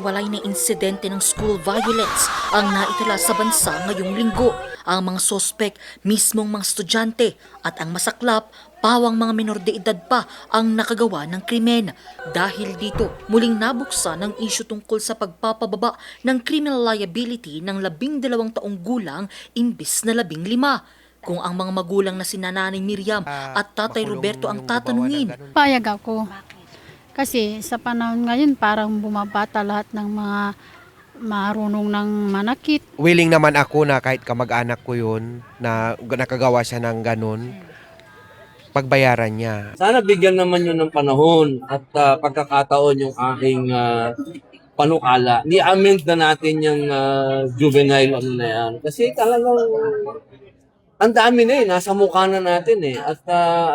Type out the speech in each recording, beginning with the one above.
hiwa-hiwalay na insidente ng school violence ang naitala sa bansa ngayong linggo. Ang mga sospek, mismong mga estudyante at ang masaklap, pawang mga menor de edad pa ang nakagawa ng krimen. Dahil dito, muling nabuksan ang isyu tungkol sa pagpapababa ng criminal liability ng 12 taong gulang imbis na 15. Kung ang mga magulang na sina Nanay Miriam at Tatay Roberto ang tatanungin. Payag ako. Kasi sa panahon ngayon parang bumabata lahat ng mga marunong ng manakit. Willing naman ako na kahit kamag-anak ko yun, na nakagawa siya ng ganun, pagbayaran niya. Sana bigyan naman yun ng panahon at pagkakataon yung aking panukala. Ni-amend na natin yung juvenile ano na yan. Kasi talagang ang dami na nasa mukha na natin At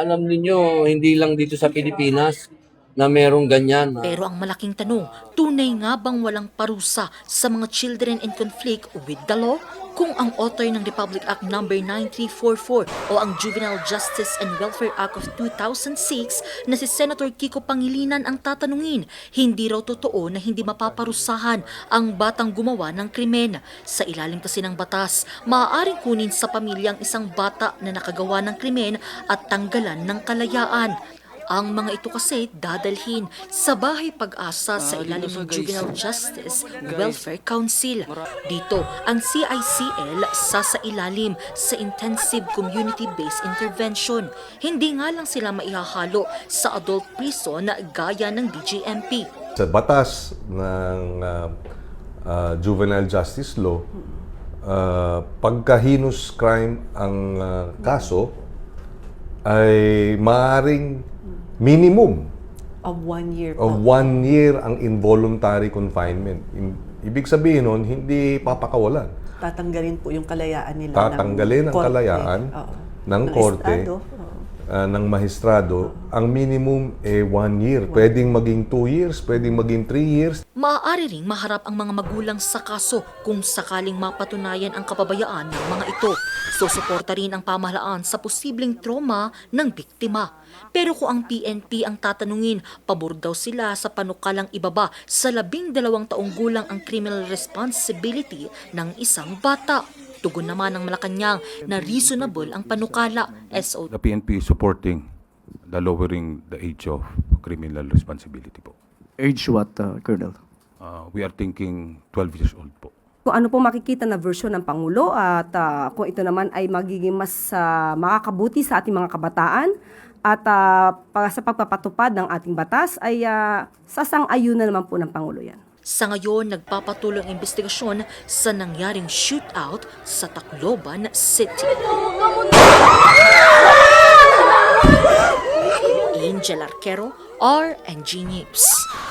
alam niyo hindi lang dito sa Pilipinas na merong ganyan. Pero ang malaking tanong, tunay nga bang walang parusa sa mga children in conflict with the law? Kung ang author ng Republic Act No. 9344 o ang Juvenile Justice and Welfare Act of 2006 na si Senator Kiko Pangilinan ang tatanungin, hindi raw totoo na hindi mapaparusahan ang batang gumawa ng krimen. Sa ilalim kasi ng batas, maaaring kunin sa pamilya ang isang bata na nakagawa ng krimen at tanggalan ng kalayaan. Ang mga ito kasi dadalhin sa Bahay Pag-asa sa ilalim ng Juvenile Justice Welfare Council. Dito, ang CICL sasailalim sa Intensive Community-Based Intervention. Hindi nga lang sila maihahalo sa adult prison na gaya ng DJMP. Sa batas ng Juvenile Justice Law, pagka heinous crime ang kaso, ay maaaring minimum of 1 year. Of 1 year ang involuntary confinement. Ibig sabihin nun, hindi papakawalan. Tatanggalin po yung kalayaan nila. Tatanggalin ang kalayaan ng korte, ng mahistrado. Ang minimum 1 year. Pwedeng maging 2 years, pwedeng maging 3 years. Maaari ring maharap ang mga magulang sa kaso kung sakaling mapatunayan ang kapabayaan ng mga ito. Susuporta rin ang pamahalaan sa posibleng trauma ng biktima. Pero kung ang PNP ang tatanungin, pabor daw sila sa panukalang ibaba sa 12 taong gulang ang criminal responsibility ng isang bata. Tugon naman ng Malacanang na reasonable ang panukala. The PNP is supporting the lowering the age of criminal responsibility po. Age what, Colonel? We are thinking 12 years old po. Kung ano po makikita na version ng Pangulo at kung ito naman ay magiging mas makakabuti sa ating mga kabataan at sa pagpapatupad ng ating batas ay sasang-ayunan naman po ng Pangulo yan. Sa ngayon, nagpapatuloy ang investigasyon sa nangyaring shootout sa Tacloban City. Angel Arquero, RNG News.